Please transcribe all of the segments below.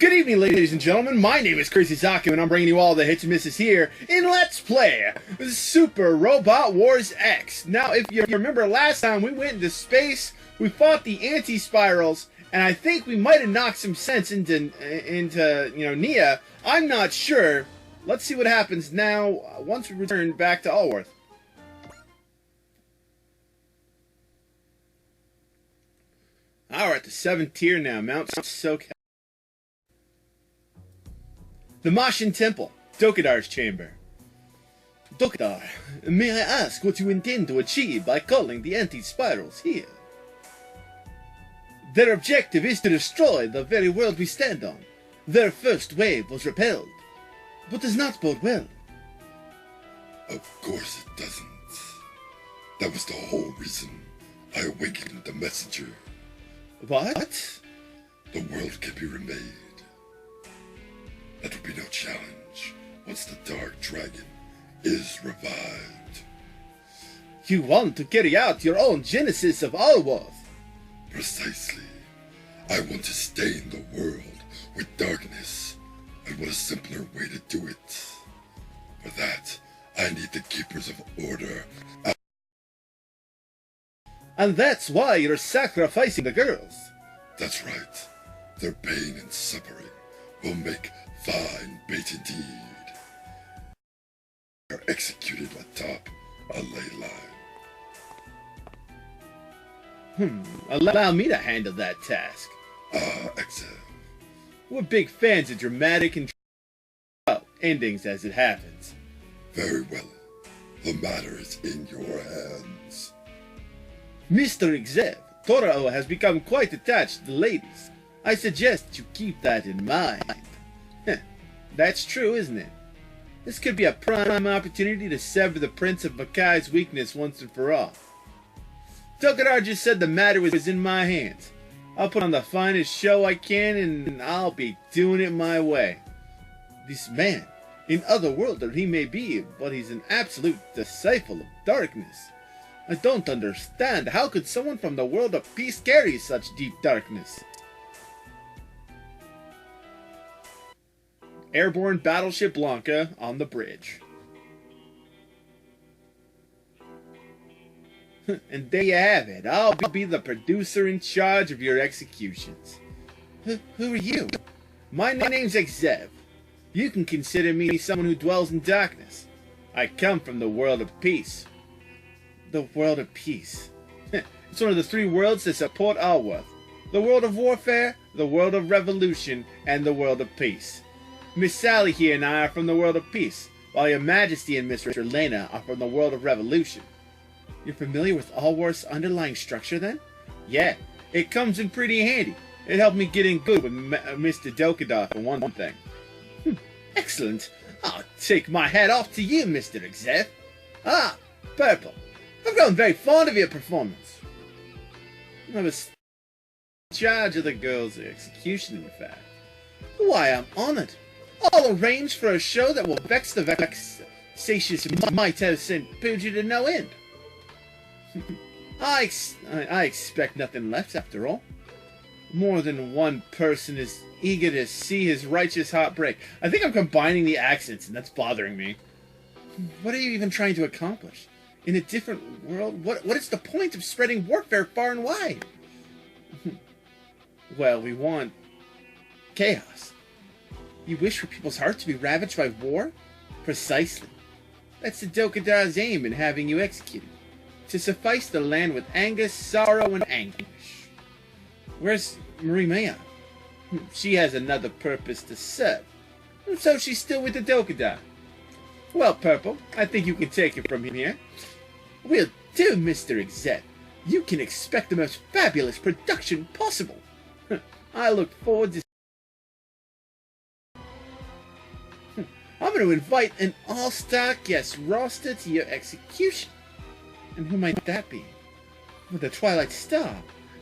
Good evening, ladies and gentlemen. My name is Crazy Zaku, and I'm bringing you all the hits and misses here in Let's Play Super Robot Wars X. Now, if you remember last time, we went into space, we fought the anti-spirals, and I think we might have knocked some sense into Nia. I'm not sure. Let's see what happens now once we return back to Allworth. Alright, we're at the 7th tier now, Mount Soak. The Martian Temple, Dokadar's chamber. Dokadar, may I ask what you intend to achieve by calling the anti-spirals here? Their objective is to destroy the very world we stand on. Their first wave was repelled, but does not bode well. Of course it doesn't. That was the whole reason I awakened the messenger. What? The world can be remade. That will be no challenge once the Dark Dragon is revived. You want to carry out your own genesis of Allworth? Precisely. I want to stain the world with darkness, and what a simpler way to do it. For that, I need the Keepers of Order. And that's why you're sacrificing the girls. That's right. Their pain and suffering will make fine bait indeed. They are executed atop a ley line. Allow me to handle that task. Exile. We're big fans of dramatic and endings as it happens. Very well. The matter is in your hands. Mr. Exev, Torao has become quite attached to the ladies. I suggest you keep that in mind. That's true, isn't it? This could be a prime opportunity to sever the Prince of Makai's weakness once and for all. Dokadar just said the matter was in my hands. I'll put on the finest show I can, and I'll be doing it my way. This man, in otherworlder he may be, but he's an absolute disciple of darkness. I don't understand. How could someone from the world of peace carry such deep darkness? Airborne Battleship Blanca on the bridge. And there you have it. I'll be the producer in charge of your executions. Who are you? My name's Exev. You can consider me someone who dwells in darkness. I come from the world of peace. The world of peace. It's one of the 3 worlds that support Allworth. The world of warfare, the world of revolution, and the world of peace. Miss Sally here and I are from the world of peace, while Your Majesty and Miss Lena are from the world of revolution. You're familiar with Allworth's underlying structure, then? Yeah, it comes in pretty handy. It helped me get in good with Mr. Dokadar, for one thing. Excellent. I'll take my hat off to you, Mr. Exev. Ah, Purple. I've grown very fond of your performance. I was in charge of the girls' execution, in fact. Why, I'm honored. All arranged for a show that will vex the vexatious Mitos and Pooja to no end. I expect nothing less, after all. More than one person is eager to see his righteous heart break. I think I'm combining the accents, and that's bothering me. What are you even trying to accomplish? In a different world? What is the point of spreading warfare far and wide? Well, we want chaos. You wish for people's hearts to be ravaged by war? Precisely. That's the Dokadar's aim in having you executed. To suffice the land with anger, sorrow, and anguish. Where's Marie Maya? She has another purpose to serve. So she's still with the Dokadar. Well, Purple, I think you can take it from here. Will do, Mr. Exev. You can expect the most fabulous production possible. I look forward to... I'm going to invite an all-star guest roster to your execution. And who might that be? With a Twilight Star.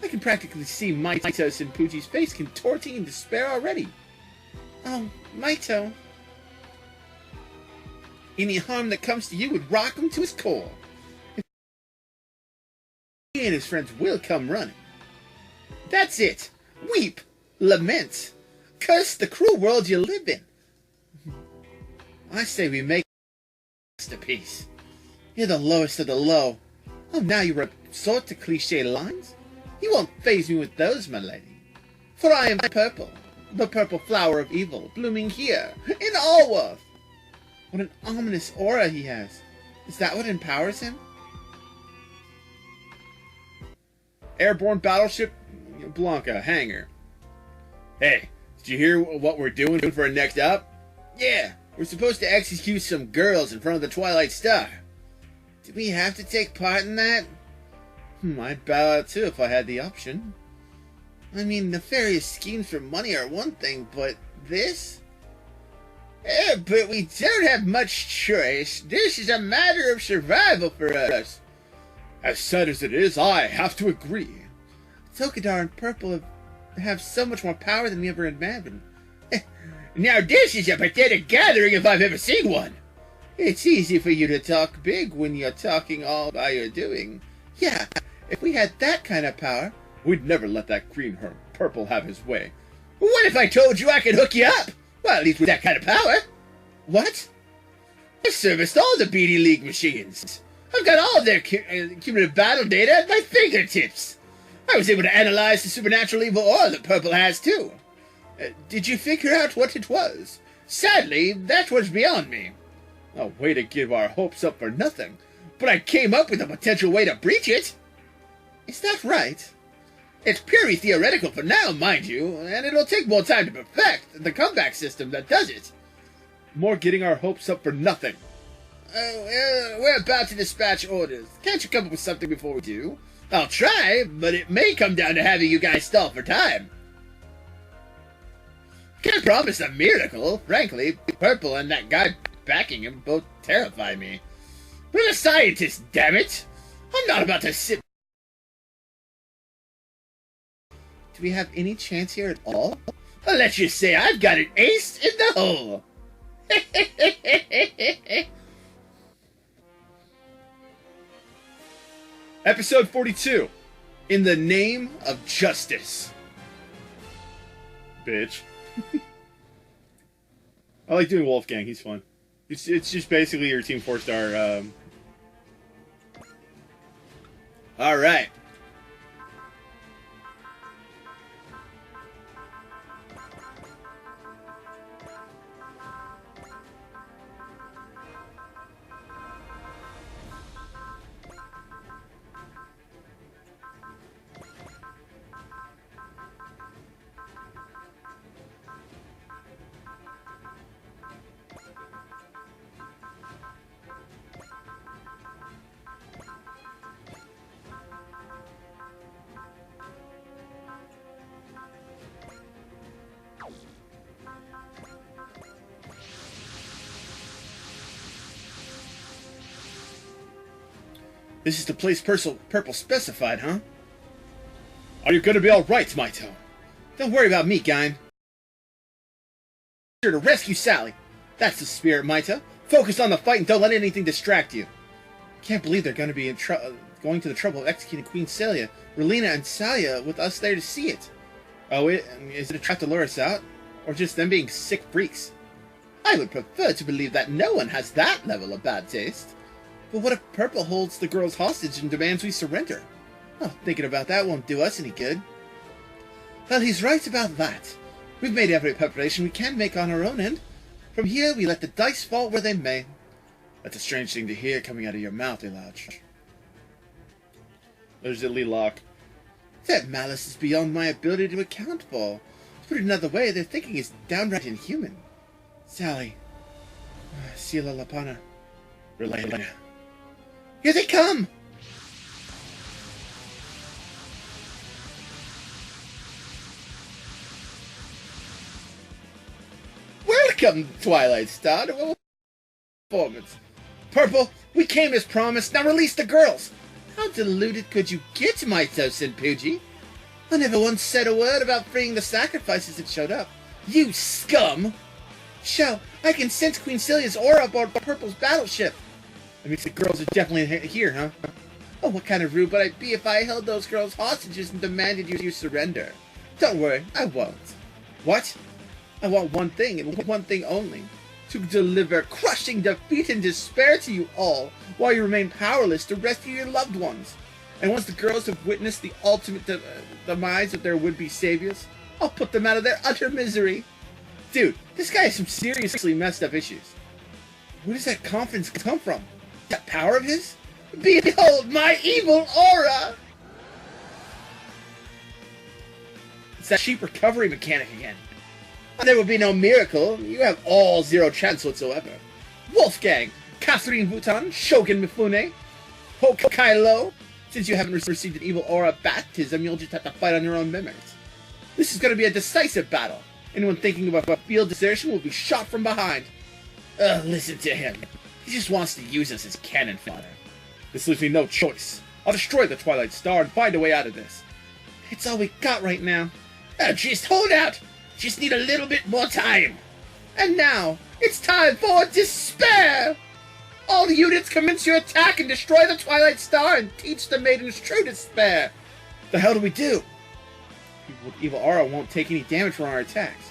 I can practically see Mitos and Pooji's face contorting in despair already. Oh, Mito. Any harm that comes to you would rock him to his core. He and his friends will come running. That's it. Weep. Lament. Curse the cruel world you live in. I say we make a masterpiece. You're the lowest of the low. Oh, now you resort to cliché lines? You won't faze me with those, my lady. For I am purple, the purple flower of evil, blooming here, in Allworth. What an ominous aura he has. Is that what empowers him? Airborne Battleship Blanca, hangar. Hey, did you hear what we're doing for our next up? Yeah, we're supposed to execute some girls in front of the Twilight Star. Do we have to take part in that? I'd bow out too if I had the option. I mean, nefarious schemes for money are one thing, but this? Yeah, but we don't have much choice. This is a matter of survival for us. As sad as it is, I have to agree. Tokadar and Purple have so much more power than we ever imagined. Now this is a pathetic gathering if I've ever seen one. It's easy for you to talk big when you're talking all by your doing. Yeah, if we had that kind of power, we'd never let that green Purple have his way. What if I told you I could hook you up? Well, at least with that kind of power. What? I've serviced all the BD League machines. I've got all of their cumulative battle data at my fingertips. I was able to analyze the supernatural evil aura that Purple has, too. Did you figure out what it was? Sadly, that was beyond me. A way to give our hopes up for nothing. But I came up with a potential way to breach it. Is that right? It's purely theoretical for now, mind you, and it'll take more time to perfect the comeback system that does it. More getting our hopes up for nothing. We're about to dispatch orders. Can't you come up with something before we do? I'll try, but it may come down to having you guys stall for time. Can't promise a miracle. Frankly, Purple and that guy backing him both terrify me. But I'm a scientist, damn it! I'm not about to sit... Do we have any chance here at all? I'll let you say I've got an ace in the hole! Episode 42. In the Name of Justice. Bitch. I like doing Wolfgang, he's fun. It's just basically your Team 4-star, Alright. This is the place Purple specified, huh? Are you gonna be alright, Maito? Don't worry about me, Gaim. Sure to rescue Sally. That's the spirit, Maito. Focus on the fight and don't let anything distract you. Can't believe they're gonna be going to the trouble of executing Queen Celia, Relina, and Salia with us there to see it. Oh, is it a trap to lure us out? Or just them being sick freaks? I would prefer to believe that no one has that level of bad taste. But what if Purple holds the girls hostage and demands we surrender? Oh, thinking about that won't do us any good. Well, he's right about that. We've made every preparation we can make on our own end. From here, we let the dice fall where they may. That's a strange thing to hear coming out of your mouth, Elodge. There's Italy Locke. That malice is beyond my ability to account for. To put it another way, their thinking is downright inhuman. Sally. Sila Lapana. Relena. Here they come! Welcome, Twilight Star, to a performance. Purple, we came as promised. Now release the girls. How deluded could you get, Maito Senpuji? I never once said a word about freeing the sacrifices that showed up. You scum! Show, I can sense Queen Celia's aura aboard Purple's battleship. That means the girls are definitely here, huh? Oh, what kind of rude would I be if I held those girls hostages and demanded you surrender? Don't worry, I won't. What? I want one thing and one thing only. To deliver crushing defeat and despair to you all, while you remain powerless to rescue your loved ones. And once the girls have witnessed the ultimate demise of their would-be saviors, I'll put them out of their utter misery. Dude, this guy has some seriously messed up issues. Where does that confidence come from? That power of his? Behold my evil aura! It's that cheap recovery mechanic again. There will be no miracle. You have all zero chance whatsoever. Wolfgang, Catherine Bhutan, Shogun Mifune, Hokkaido. Since you haven't received an evil aura baptism, you'll just have to fight on your own memories. This is going to be a decisive battle. Anyone thinking about a field desertion will be shot from behind. Listen to him. He just wants to use us as cannon fodder. This leaves me no choice. I'll destroy the Twilight Star and find a way out of this. It's all we got right now. Just hold out. Just need a little bit more time. And now, it's time for despair! All units commence your attack and destroy the Twilight Star and teach the maidens true despair. The hell do we do? Evil Aura won't take any damage from our attacks.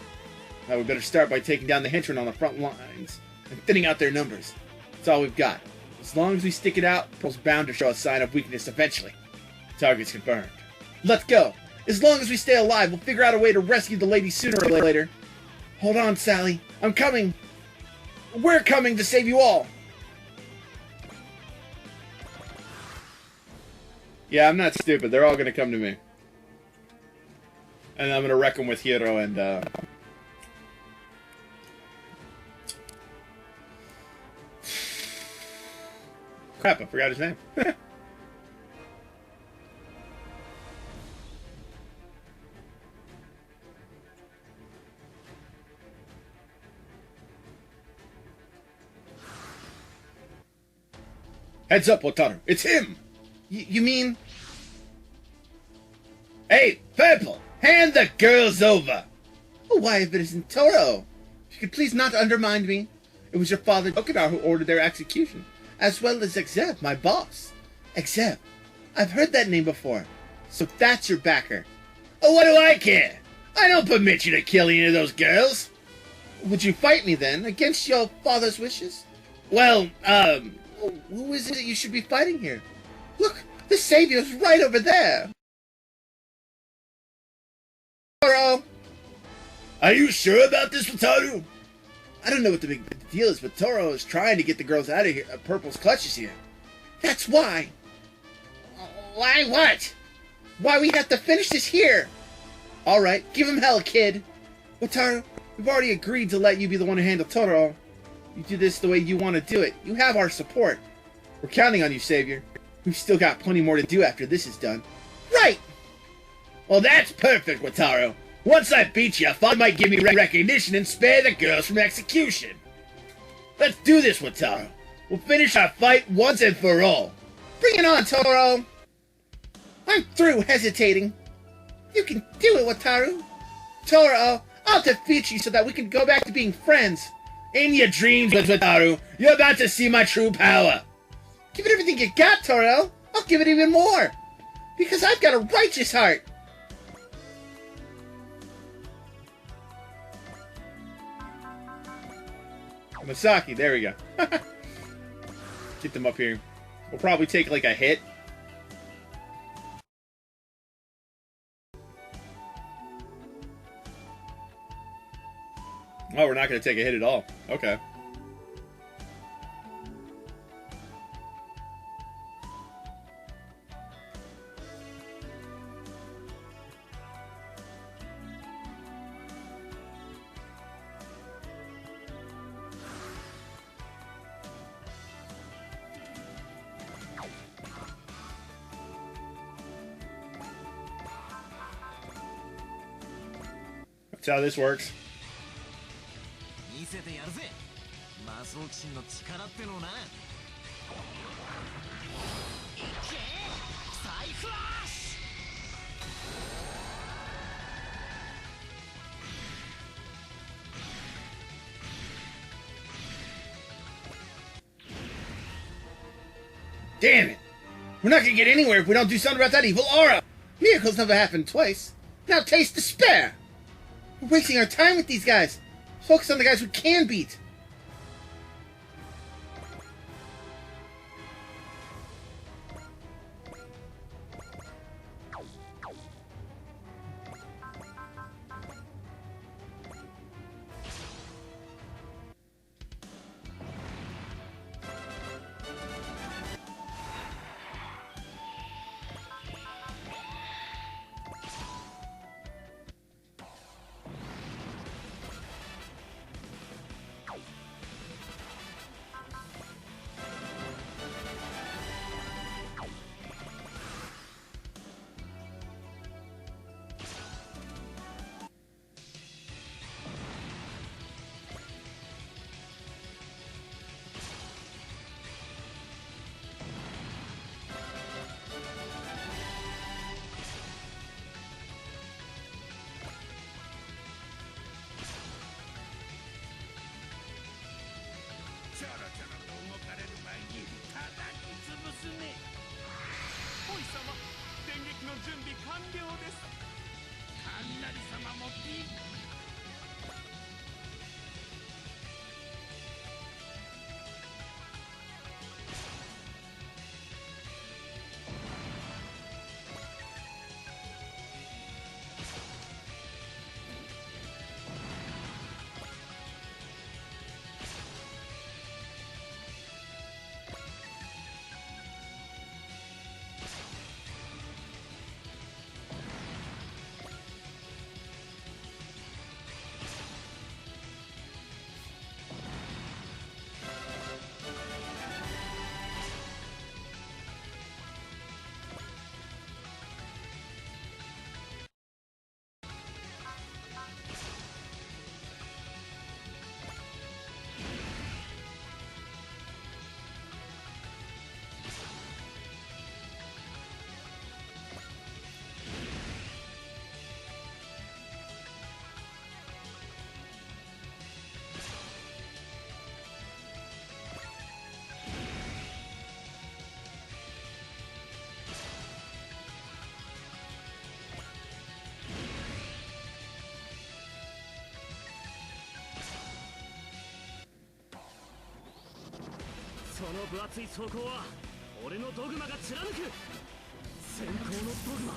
Now we better start by taking down the henchmen on the front lines and thinning out their numbers. That's all we've got. As long as we stick it out, Pearl's bound to show a sign of weakness eventually. Target's confirmed. Let's go! As long as we stay alive, we'll figure out a way to rescue the lady sooner or later. Hold on, Sally. I'm coming. We're coming to save you all. Yeah, I'm not stupid. They're all going to come to me. And I'm going to wreck them with Hiro and, Crap, I forgot his name. Heads up, Wataru. It's him! You mean... Hey, Purple! Hand the girls over! Oh, why, if it isn't Toro? If you could please not undermine me. It was your father, Okinawa, who ordered their execution, as well as Exev, my boss. Exev. I've heard that name before. So that's your backer. Oh, what do I care? I don't permit you to kill any of those girls. Would you fight me, then, against your father's wishes? Well, who is it you should be fighting here? Look, the savior's right over there. Toro! Are you sure about this, Wataru? I don't know what the big deal is, but Toro is trying to get the girls out of here, Purple's clutches here. That's why. Why what? Why we have to finish this here. All right, give him hell, kid. Wataru, we've already agreed to let you be the one to handle Toro. You do this the way you want to do it. You have our support. We're counting on you, Savior. We've still got plenty more to do after this is done. Right! Well, that's perfect, Wataru. Once I beat you, Father might give me recognition and spare the girls from execution. Let's do this, Wataru. We'll finish our fight once and for all. Bring it on, Toro! I'm through hesitating. You can do it, Wataru. Toro, I'll defeat you so that we can go back to being friends. In your dreams, Wataru, you're about to see my true power. Give it everything you got, Toro. I'll give it even more. Because I've got a righteous heart. Masaki, there we go. Get them up here. We'll probably take like a hit. Oh, we're not going to take a hit at all. Okay. That's how this works. Damn it! We're not gonna get anywhere if we don't do something about that evil aura! Miracles never happen twice. Now taste despair! We're wasting our time with these guys. Focus on the guys we can beat.その分厚い装甲は俺のドグマが貫く先行のドグマ。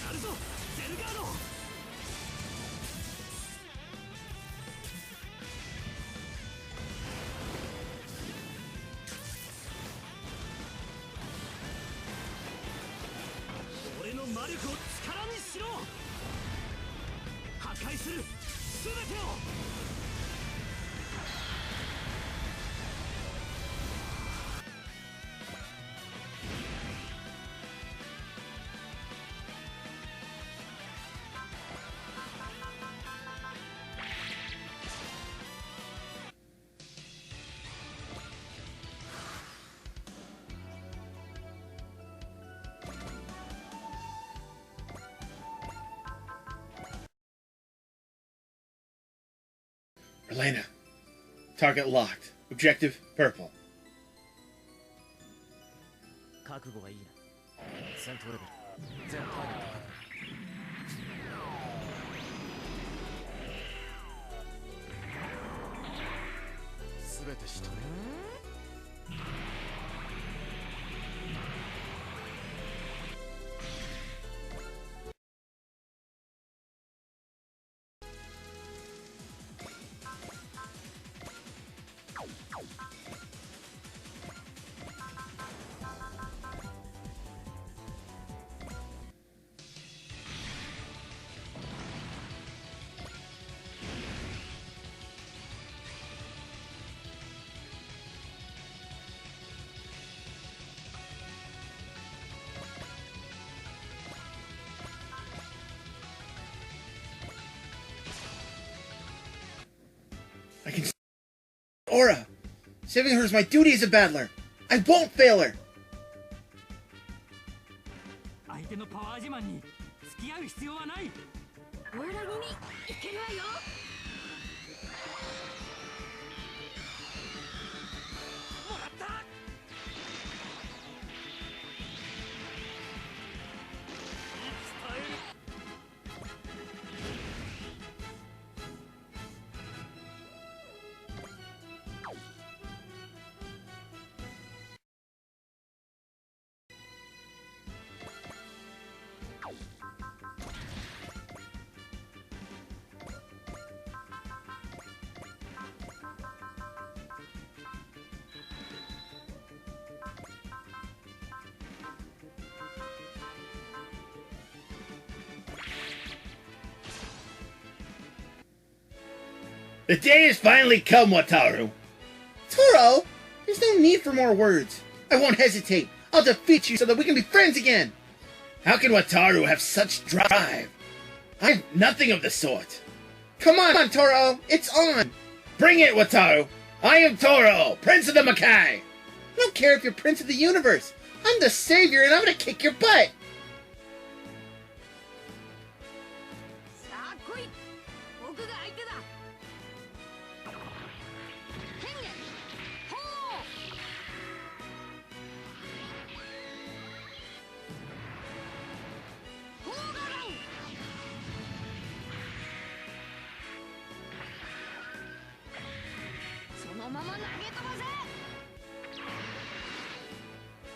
やるぞゼルガード。俺の魔力を力にしろ。破壊する全てを。Elena. Target locked. Objective purple. 覚悟がいいな。戦闘レベル全ターゲット確認。全て仕留める。I can Aura! Saving her is my duty as a battler! I won't fail her! 相手のパワー自慢に付き合う必要はない。オーラにいけるわよ。もらった。伝える。The day has finally come, Wataru. Toro, there's no need for more words. I won't hesitate. I'll defeat you so that we can be friends again. How can Wataru have such drive? I have nothing of the sort. Come on, Toro. It's on. Bring it, Wataru. I am Toro, Prince of the Makai. I don't care if you're Prince of the Universe. I'm the Savior, and I'm gonna kick your butt. さあ来い、僕が相手だ。変化ほう。ホーガラン。そのまま投げ飛ばせ。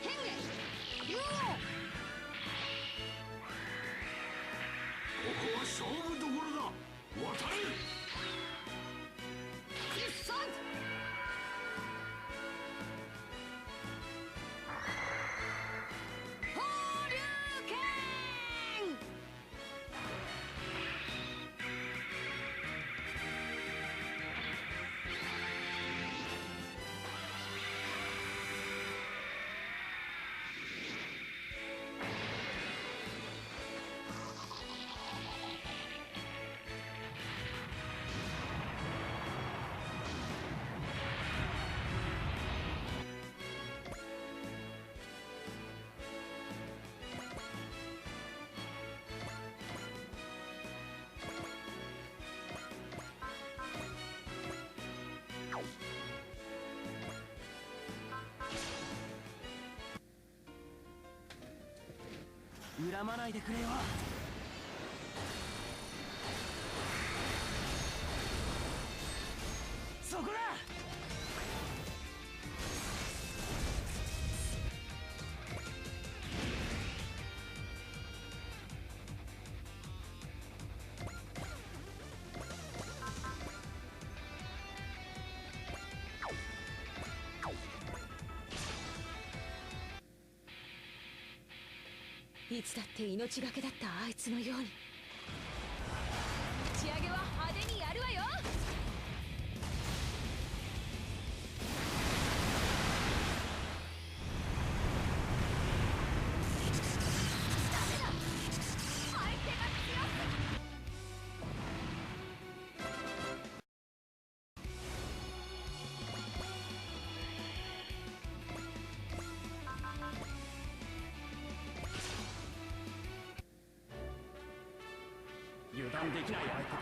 変化竜王。ここは勝負どころだ。渡れ。必殺。放流拳。恨まないでくれよ。そこだ。いつだって命がけだったあいつのように。打ち上げは派手にやるわよ。ダメだ、相手が強すぎ。油断できない相手だ。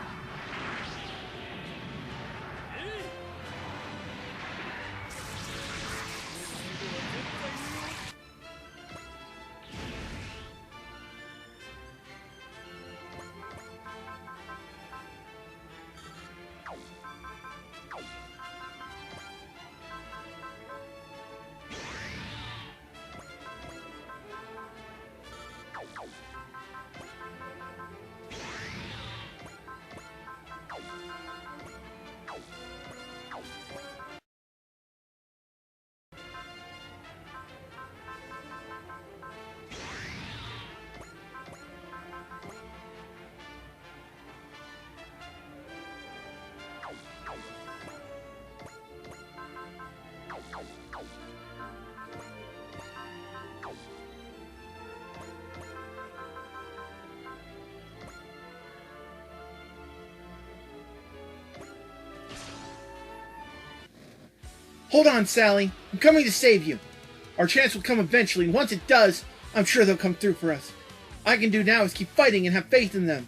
Hold on, Sally. I'm coming to save you. Our chance will come eventually, and once it does, I'm sure they'll come through for us. All I can do now is keep fighting and have faith in them.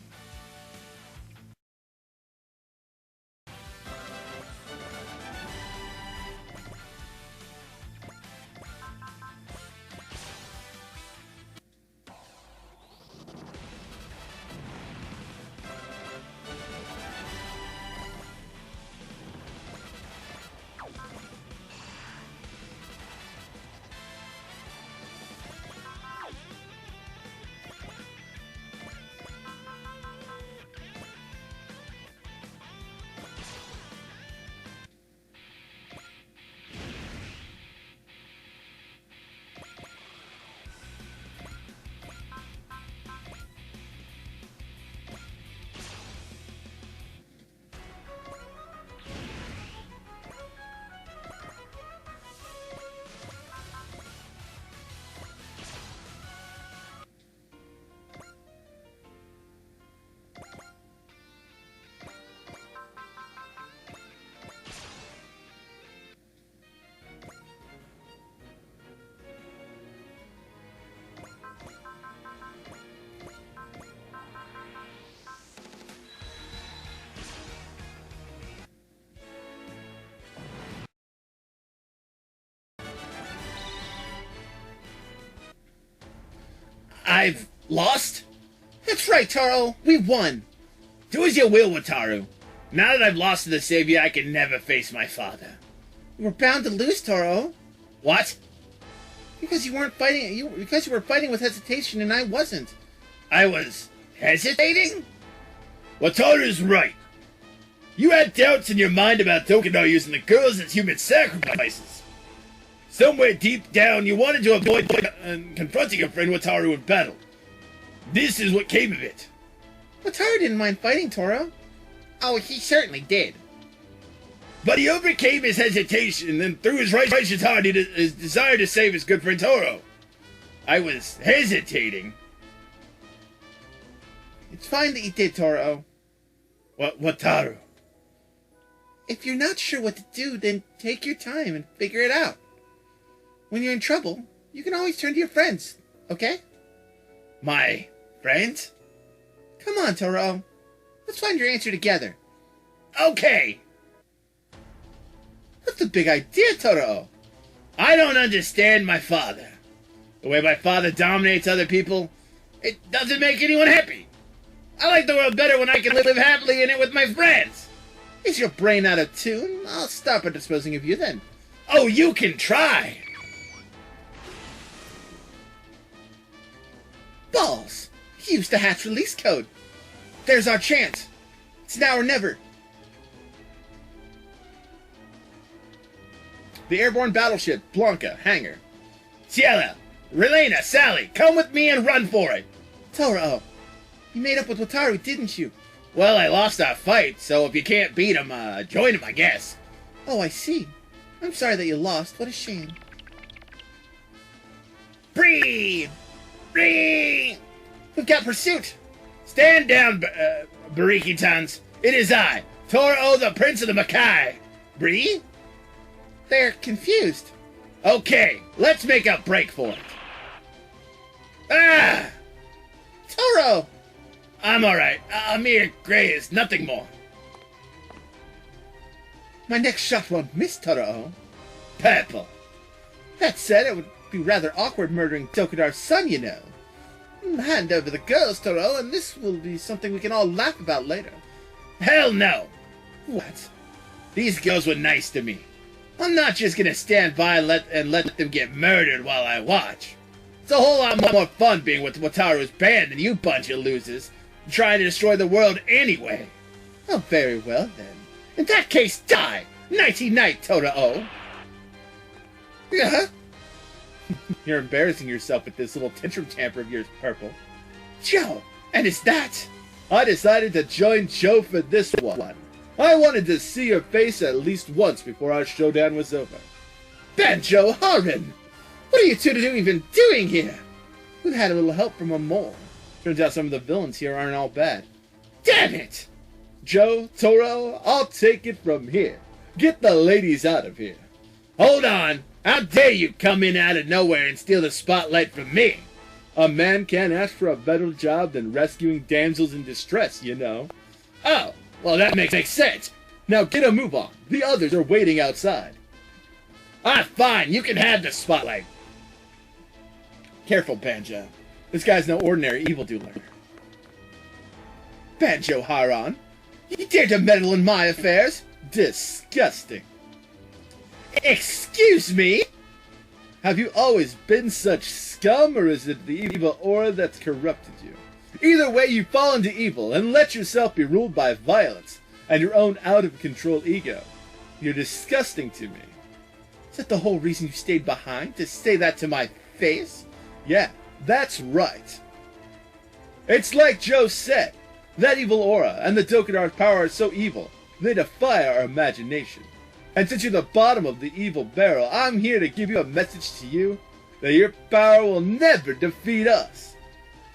I've lost? That's right, Taro. We won. Do as you will, Wataru. Now that I've lost to the Savior, I can never face my father. We're bound to lose, Taro. What? Because you weren't fighting. Because you were fighting with hesitation, and I wasn't. I was hesitating? Wataru's right. You had doubts in your mind about Tokino using the girls as human sacrifices. Somewhere deep down, you wanted to avoid confronting your friend Wataru in battle. This is what came of it. Wataru didn't mind fighting, Toro. Oh, he certainly did. But he overcame his hesitation and through his righteous heart his desire to save his good friend Toro. I was hesitating. It's fine that you did, Toro. Wataru? If you're not sure what to do, then take your time and figure it out. When you're in trouble, you can always turn to your friends, okay? My friends? Come on, Toro. Let's find your answer together. Okay! That's a big idea, Toro. I don't understand my father. The way my father dominates other people, it doesn't make anyone happy. I like the world better when I can live happily in it with my friends. Is your brain out of tune? I'll stop at disposing of you then. Oh, you can try! Balls! He used the hatch release code. There's our chance. It's now or never. The airborne battleship, Blanca, hangar. Ciela, Relena, Sally, come with me and run for it. Toro, you made up with Wataru, didn't you? Well, I lost our fight, so if you can't beat him, join him, I guess. Oh, I see. I'm sorry that you lost. What a shame. Bree! Bree! We've got pursuit! Stand down, Bariki-tans. It is I, Toro, the Prince of the Makai. Bree? They're confused. Okay, let's make a break for it. Ah! Toro! I'm alright. A mere graze, nothing more. My next shot won't miss, Toro. Purple. That said, it would be rather awkward murdering Tokudar's son, you know. Hand over the girls, Toro, and this will be something we can all laugh about later. Hell no! What? These girls were nice to me. I'm not just gonna stand by and let them get murdered while I watch. It's a whole lot more fun being with Wataru's band than you bunch of losers, trying to destroy the world anyway. Oh, very well then. In that case, die! Nighty-night, Toro! Yeah? You're embarrassing yourself with this little tantrum tamper of yours, Purple. Joe! And is that? I decided to join Joe for this one. I wanted to see your face at least once before our showdown was over. Banjo Harin! What are you two even doing here? We've had a little help from a mole. Turns out some of the villains here aren't all bad. Damn it! Joe, Toro, I'll take it from here. Get the ladies out of here. Hold on! How dare you come in out of nowhere and steal the spotlight from me? A man can't ask for a better job than rescuing damsels in distress, you know. Oh, well that makes sense. Now get a move on. The others are waiting outside. Ah, fine. You can have the spotlight. Careful, Banjo. This guy's no ordinary evildoer. Banjo Haran, you dare to meddle in my affairs? Disgusting. Excuse me? Have you always been such scum, or is it the evil aura that's corrupted you? Either way, you fall into evil and let yourself be ruled by violence and your own out-of-control ego. You're disgusting to me. Is that the whole reason you stayed behind? To say that to my face? Yeah, that's right. It's like Joe said. That evil aura and the Dokudar's power are so evil, they defy our imagination. And since you're the bottom of the evil barrel, I'm here to give you a message to you that your power will never defeat us.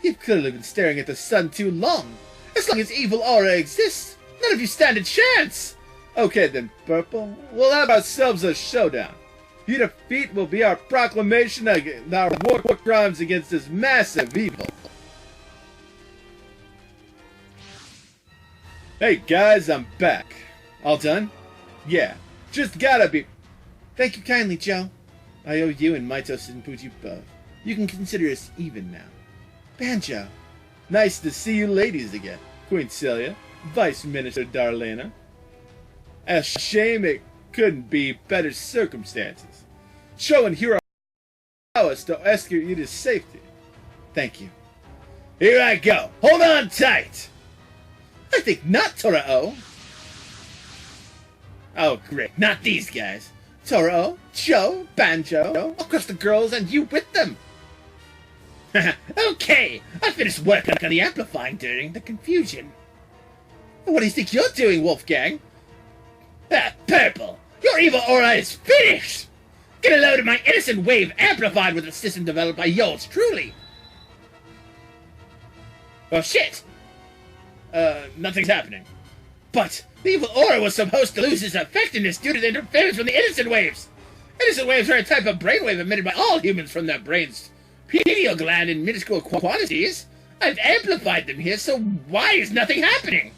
You've clearly been staring at the sun too long. As long as evil aura exists, none of you stand a chance. Okay then, Purple, we'll have ourselves a showdown. Your defeat will be our proclamation of our war crimes against this massive evil. Hey guys, I'm back. All done? Yeah. Just gotta be. Thank you kindly, Joe. I owe you and Maito Senpuji both. You can consider us even now. Banjo, nice to see you ladies again. Queen Celia, Vice Minister Darlena. A shame it couldn't be better circumstances. Show and hero us to escort you to safety. Thank you. Here I go. Hold on tight. I think not, Toro. Oh, great. Not these guys. Toro, Joe, Banjo, of course the girls, and you with them. Okay, I finished work on the amplifying during the confusion. What do you think you're doing, Wolfgang? Ah, Purple, your evil aura is finished! Get a load of my innocent wave amplified with a system developed by yours truly. Oh shit! Nothing's happening. But the evil aura was supposed to lose its effectiveness due to the interference from the innocent waves. Innocent waves are a type of brainwave emitted by all humans from their brains' pineal gland in minuscule quantities. I've amplified them here, so why is nothing happening?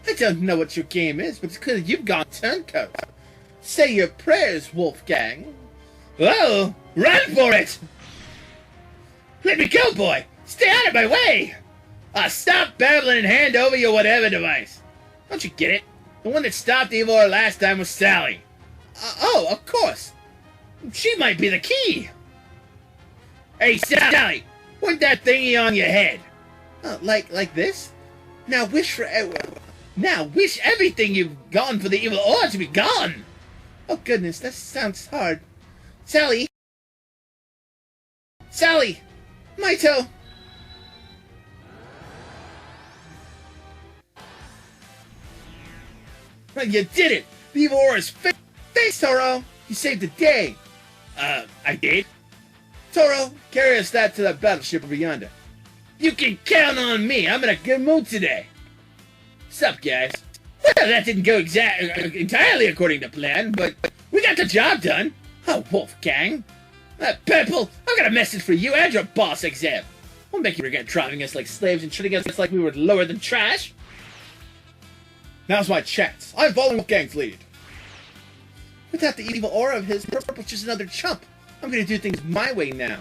I don't know what your game is, but it's clear you've gone turncoat. Say your prayers, Wolfgang. Whoa! Run for it! Let me go, boy! Stay out of my way! Stop babbling and hand over your whatever device. Don't you get it? The one that stopped the evil aura last time was Sally. Oh, of course. She might be the key. Hey, Sally, point that thingy on your head. Like this? Now wish everything you've gone for the evil aura to be gone. Oh goodness, that sounds hard. Sally, Maito. You did it! The evil aura is fixed! Thanks, Toro! You saved the day! I did? Toro, carry us that to that battleship over yonder. You can count on me! I'm in a good mood today! Sup, guys? Well, that didn't go entirely according to plan, but we got the job done! Oh, Wolfgang! Purple, I've got a message for you and your boss, Exam! Won't make you regret driving us like slaves and treating us like we were lower than trash! Now's my chance. I'm following Wolfgang's lead. Without the evil aura of his, Purple's just another chump. I'm gonna do things my way now.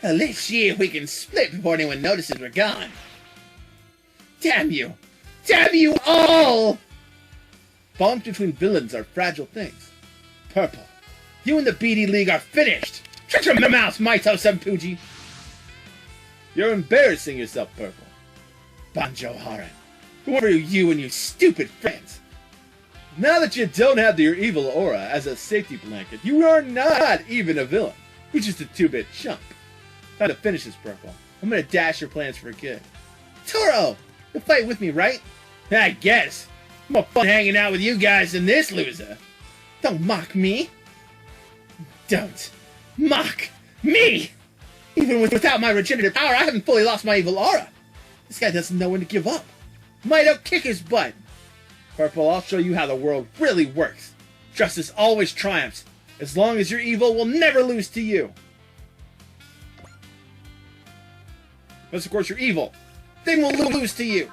Let's see if we can split before anyone notices we're gone. Damn you! Damn you all! Bonds between villains are fragile things. Purple, you and the BD League are finished! Shut your mouth, Maito Senpuji! You're embarrassing yourself, Purple. Banjo Haran. Who are you and your stupid friends? Now that you don't have your evil aura as a safety blanket, you are not even a villain. You're just a 2-bit chump. Time to finish this, Purple. I'm gonna dash your plans for good. Toro! You'll fight with me, right? I guess. More fun hanging out with you guys than this loser. Don't mock me. Don't mock me! Even without my regenerative power, I haven't fully lost my evil aura. This guy doesn't know when to give up. Might kick his butt. Purple, I'll show you how the world really works. Justice always triumphs. As long as your evil will never lose to you. Unless, of course, you're evil. Then we'll lose to you.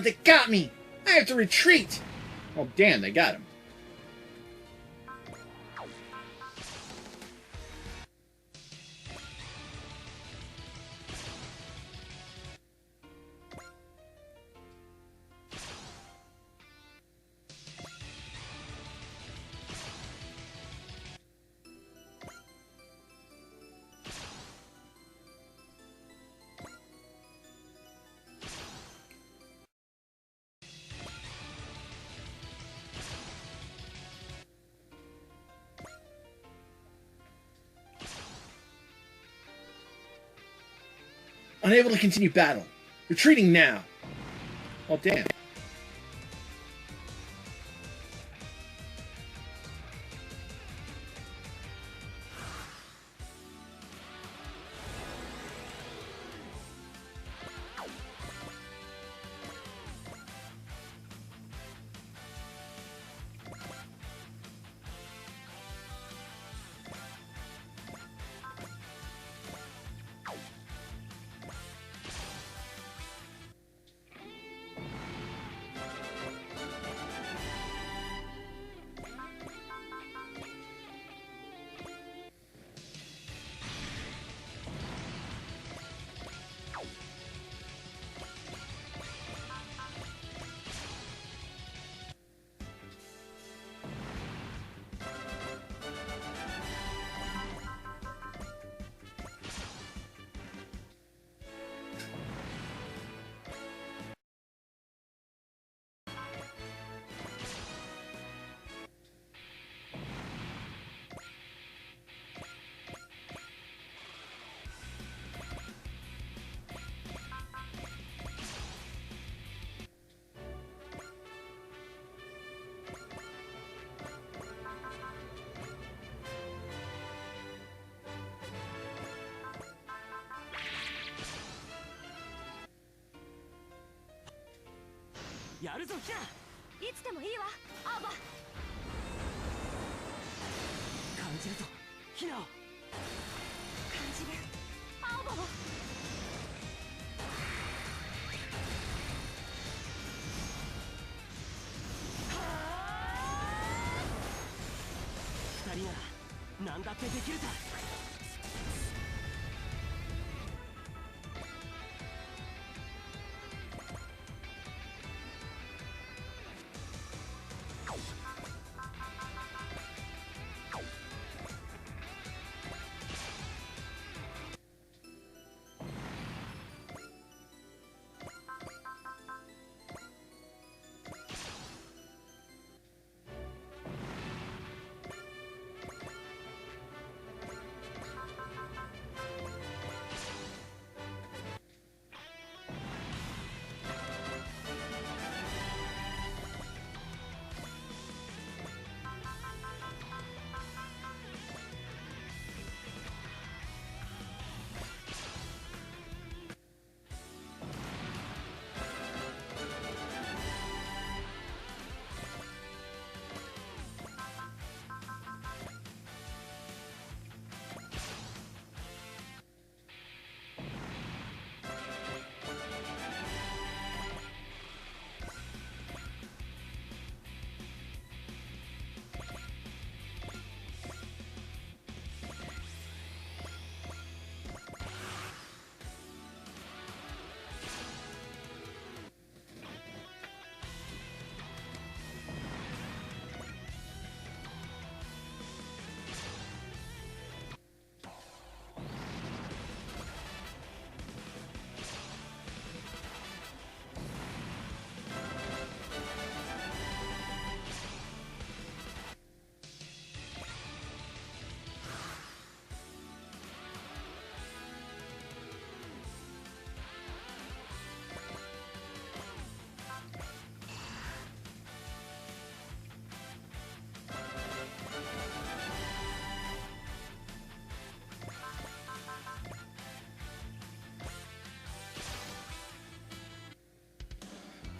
They got me! I have to retreat! Oh, damn, they got him. Unable to continue battle. Retreating now. Oh, damn. やるぞキラ。いつでもいいわアーバ。感じるぞヒナを。感じるアーバを。二人なら何だってできるさ。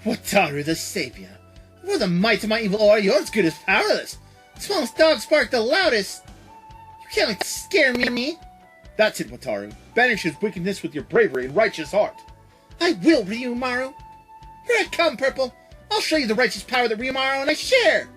Wataru the Savior. For the might of my evil aura, you're as good as powerless. Smallest dog bark the loudest. You can't like scare me. That's it, Wataru. Banish his wickedness with your bravery and righteous heart. I will, Ryumaru. Here I come, Purple. I'll show you the righteous power that Ryumaru and I share.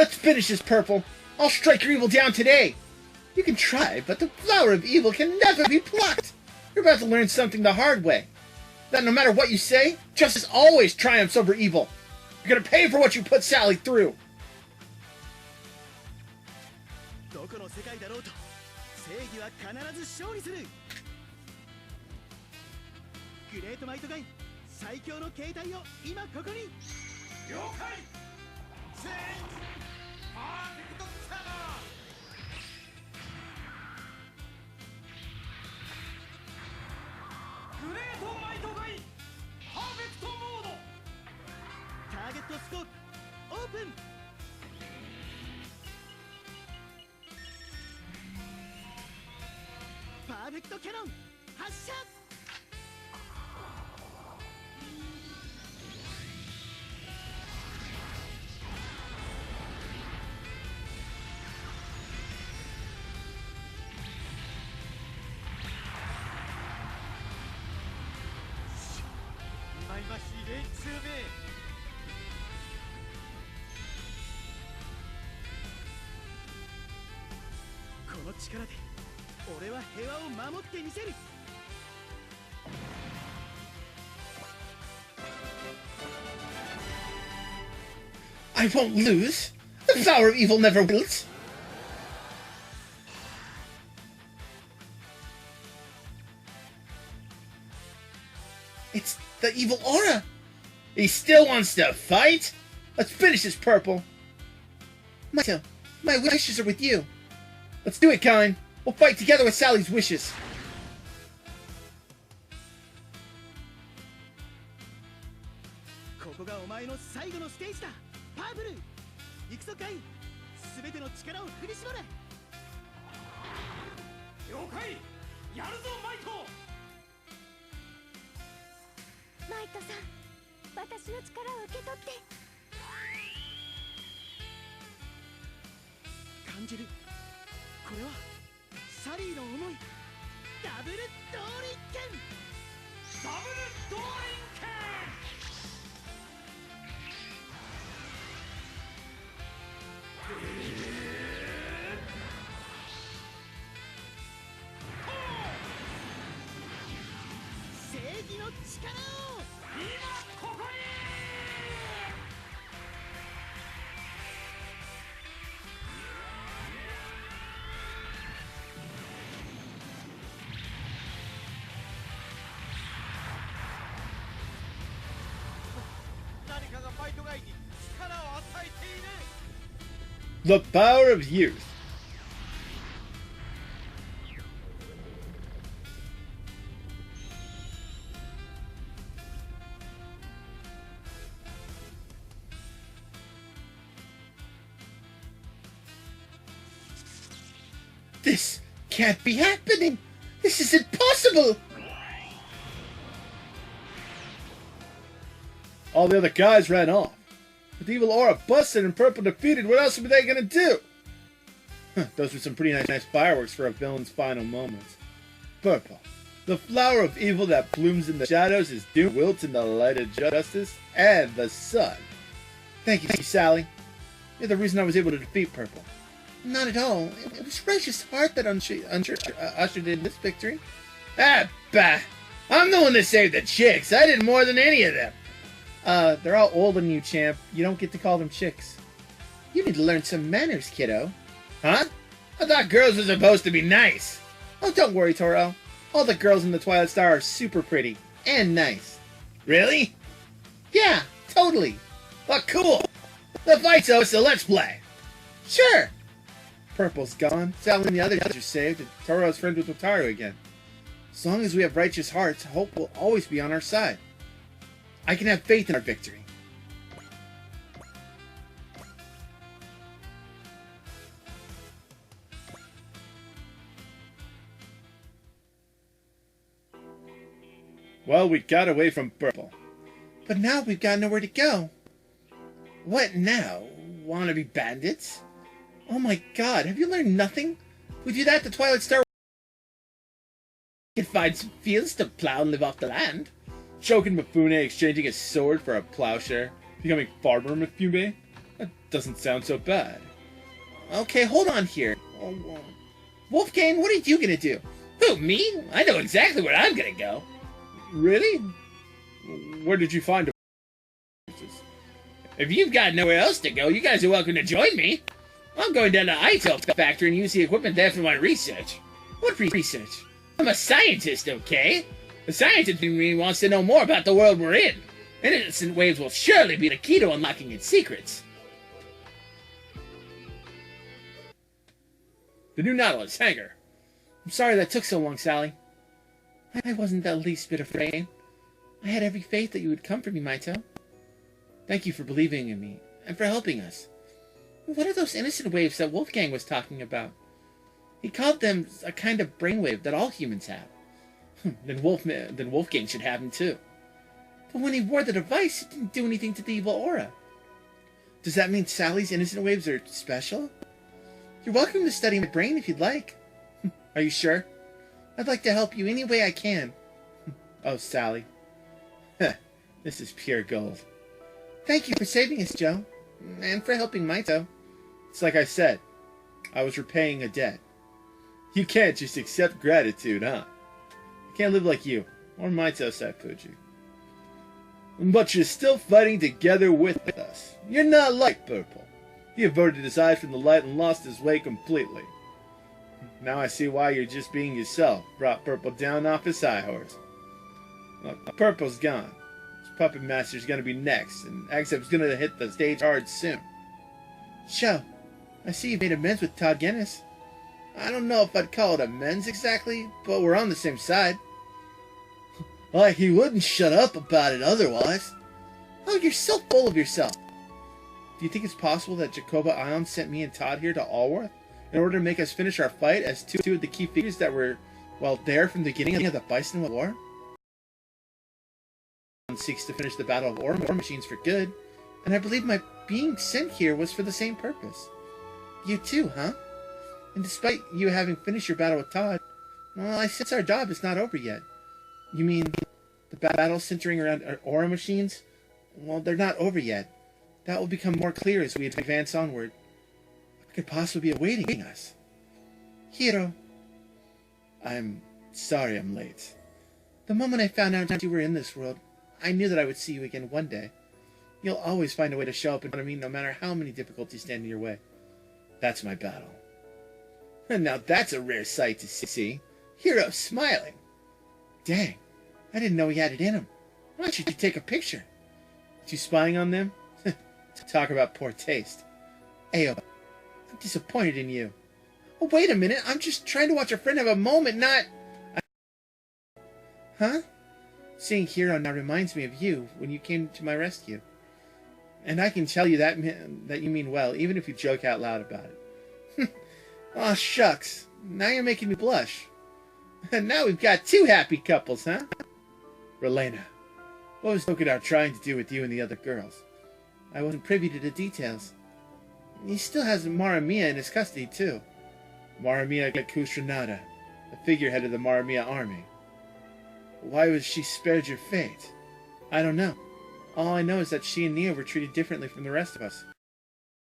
Let's finish this, Purple. I'll strike your evil down today. You can try, but the flower of evil can never be plucked. You're about to learn something the hard way. That no matter what you say, justice always triumphs over evil. You're gonna pay for what you put Sally through. どこの世界だろうと正義は必ず勝利する。グレートマイトガン最強の形態を今ここに。了解。チェンジパーフェクトキャノン。グレートマイトガンパーフェクトモード。ターゲットスコープオープン。パーフェクトキャノン発射。忌々しい連中め。この力で俺は平和を守ってみせる。I won't lose. The flower of evil never wilts. It's the evil aura. He still wants to fight? Let's finish this, Purple. Maito, my wishes are with you. Let's do it, Kine. We'll fight together with Sally's wishes. ここがお前の最後のステージだ。パープル行くぞカイ。全ての力を振り絞れ。了解。やるぞマイト。マイトさん、私の力を受け取って。感じる。これはサリーの思い。ダブルドーリン剣。ダブルドーリン剣。正義の力を今ここに。何かがファイトガイに力を与えている。 The power of youth. This can't be happening. This is impossible. All the other guys ran off. With the evil aura busted and Purple defeated, what else were they gonna do? Those were some pretty nice fireworks for a villain's final moments. Purple, the flower of evil that blooms in the shadows, is doomed to wilt in the light of justice and the sun. Thank you, Sally. You're the reason I was able to defeat Purple. Not at all. It was Righteous Heart that ushered in this victory. Ah, bah! I'm the one that saved the chicks. I did more than any of them. They're all older than you, champ. You don't get to call them chicks. You need to learn some manners, kiddo. Huh? I thought girls were supposed to be nice. Oh, don't worry, Toro. All the girls in the Twilight Star are super pretty. And nice. Really? Yeah, totally. Well, cool. The fight's over, so let's play. Sure. Purple's gone. Sally and the others are saved, and Toro's friends with Wataru again. As long as we have righteous hearts, hope will always be on our side. I can have faith in our victory. Well, we got away from Purple. But now we've got nowhere to go. What now? Wanna be bandits? Oh my god, have you learned nothing? We do that to Twilight Star. We can find some fields to plow and live off the land. Chokin Mifune exchanging his sword for a plowshare. Becoming farmer Mifune. That doesn't sound so bad. Okay, hold on here. Wolfgang, what are you gonna do? Who, me? I know exactly where I'm gonna go. Really? Where did you find them? If you've got nowhere else to go, you guys are welcome to join me. I'm going down to the iTel factory and use the equipment there for my research. What research? I'm a scientist, okay? The scientist in me wants to know more about the world we're in. And innocent waves will surely be the key to unlocking its secrets. The new Nautilus hangar. I'm sorry that took so long, Sally. I wasn't the least bit afraid. I had every faith that you would come for me, Maito. Thank you for believing in me, and for helping us. What are those innocent waves that Wolfgang was talking about? He called them a kind of brainwave that all humans have. Then Wolfgang should have them too. But when he wore the device, it didn't do anything to the evil aura. Does that mean Sally's innocent waves are special? You're welcome to study my brain if you'd like. Are you sure? I'd like to help you any way I can. Oh, Sally. This is pure gold. Thank you for saving us, Joe. And for helping Maito. It's like I said. I was repaying a debt. You can't just accept gratitude, huh? I can't live like you. Or Maito Saifuji. But you're still fighting together with us. You're not like Purple. He averted his eyes from the light and lost his way completely. Now I see why you're just being yourself. Brought Purple down off his high horse. Well, Purple's gone. This Puppet Master's gonna be next, and Agzeb's gonna hit the stage hard soon. Sho, I see you've made amends with Todd Guinness. I don't know if I'd call it amends exactly, but we're on the same side. Like he wouldn't shut up about it otherwise. Oh, you're so full of yourself. Do you think it's possible that Jacoba Ion sent me and Todd here to Allworth in order to make us finish our fight as two of the key figures that were, well, there from the beginning of the Bison War? Seeks to finish the Battle of War Machines for good, and I believe my being sent here was for the same purpose. You too, huh? And despite you having finished your battle with Todd, well, I sense our job is not over yet. You mean the battle centering around aura machines? Well, they're not over yet. That will become more clear as we advance onward. What could possibly be awaiting us? Hiro. I'm sorry I'm late. The moment I found out you were in this world, I knew that I would see you again one day. You'll always find a way to show up in front of me, no matter how many difficulties stand in your way. That's my battle. And now that's a rare sight to see. Hiro smiling. Dang, I didn't know he had it in him. Why should you take a picture? You spying on them? To talk about poor taste. Ayo, I'm disappointed in you. Oh, wait a minute, I'm just trying to watch a friend have a moment, not... Huh? Seeing Hiro now reminds me of you when you came to my rescue. And I can tell you that you mean well, even if you joke out loud about it. Aw, shucks. Now you're making me blush. And now we've got two happy couples, huh? Relena, what was Tokidar trying to do with you and the other girls? I wasn't privy to the details. He still has Maramiya in his custody, too. Maramiya Kusranada, the figurehead of the Maramiya army. Why was she spared your fate? I don't know. All I know is that she and Nia were treated differently from the rest of us.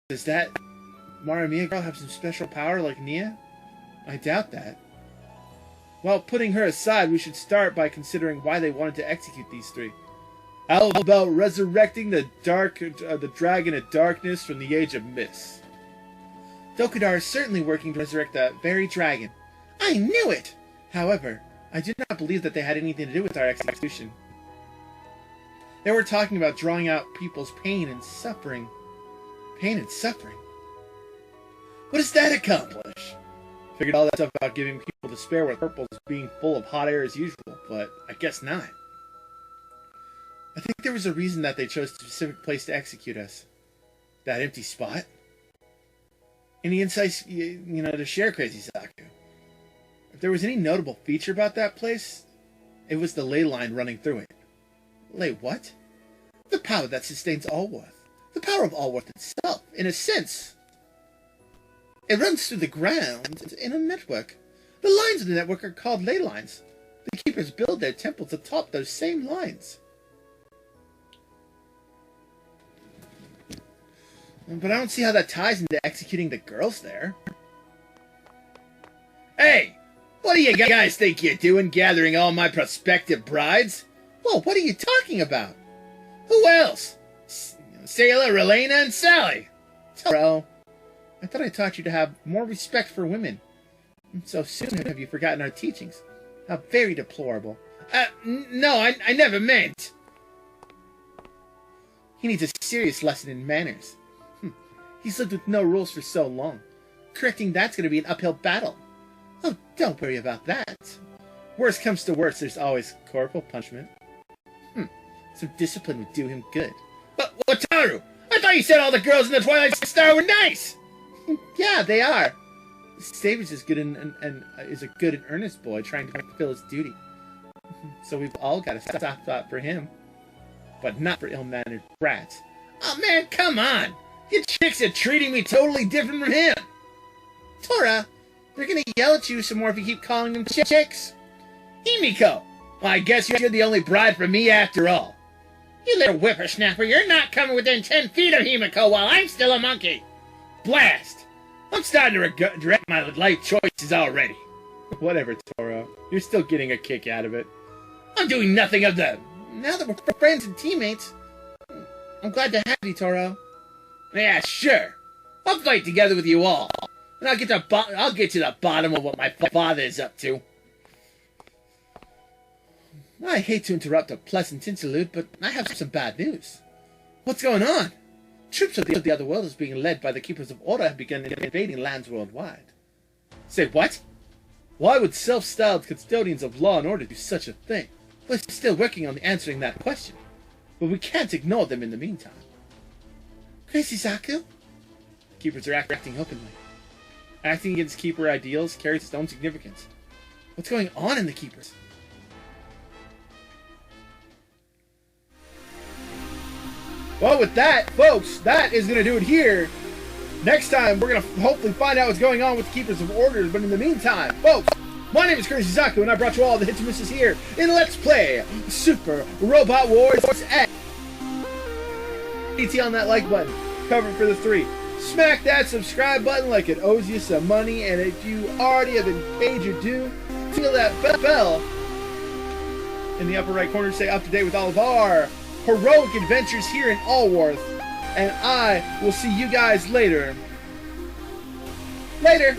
Does that Maramiya girl have some special power like Nia? I doubt that. Well, putting her aside, we should start by considering why they wanted to execute these three. How about resurrecting the dragon of darkness from the age of mist? Tokidar is certainly working to resurrect that very dragon. I knew it! However, I do not believe that they had anything to do with our execution. They were talking about drawing out people's pain and suffering. Pain and suffering? What does that accomplish? Figured all that stuff about giving people despair with Purple's being full of hot air as usual, but I guess not. I think there was a reason that they chose a specific place to execute us. That empty spot? Any insights, to share, Crazy Saku? If there was any notable feature about that place, it was the ley line running through it. Ley what? The power that sustains Allworth. The power of Allworth itself, in a sense. It runs through the ground in a network. The lines of the network are called ley lines. The keepers build their temples atop those same lines. But I don't see how that ties into executing the girls there. Hey! What do you guys think you're doing gathering all my prospective brides? Whoa, what are you talking about? Who else? Sailor, Elena, and Sally. Toro, I thought I taught you to have more respect for women. So soon have you forgotten our teachings. How very deplorable. No, I never meant. He needs a serious lesson in manners. He's lived with no rules for so long. Correcting that's going to be an uphill battle. Oh, don't worry about that. Worst comes to worst, there's always corporal punishment. Some discipline would do him good. But Wataru, I thought you said all the girls in the Twilight Star were nice. Yeah, they are. Sabers is good and is a good and earnest boy trying to fulfill his duty. So we've all got to stop that for him, but not for ill-mannered brats. Oh man, come on! You chicks are treating me totally different from him. Tora, they're gonna yell at you some more if you keep calling them chicks. Himiko, well, I guess you're the only bride for me after all. You little whippersnapper, you're not coming within 10 feet of Himiko while I'm still a monkey. Blast! I'm starting to regret my life choices already. Whatever, Toro. You're still getting a kick out of it. I'm doing nothing of them. Now that we're friends and teammates, I'm glad to have you, Toro. Yeah, sure. I'll fight together with you all, and I'll get to the bottom of what my father is up to. I hate to interrupt a pleasant interlude, but I have some bad news. What's going on? Troops of the other world is being led by the Keepers of Order have begun invading lands worldwide. Say what? Why would self-styled custodians of law and order do such a thing? We're still working on answering that question, but we can't ignore them in the meantime. Crazy Zaku? Keepers are acting openly. Acting against Keeper ideals carries its own significance. What's going on in the Keepers? Well, with that, folks, that is going to do it here. Next time, we're going to hopefully find out what's going on with the Keepers of Orders. But in the meantime, folks, my name is Crazy Zaku, and I brought you all the hits and misses here in Let's Play Super Robot Wars X. DT on that like button. Cover it for the 3. Smack that subscribe button like it owes you some money. And if you already have been paid your due, feel that bell in the upper right corner to stay up to date with all of our heroic adventures here in Allworth, and I will see you guys later. Later!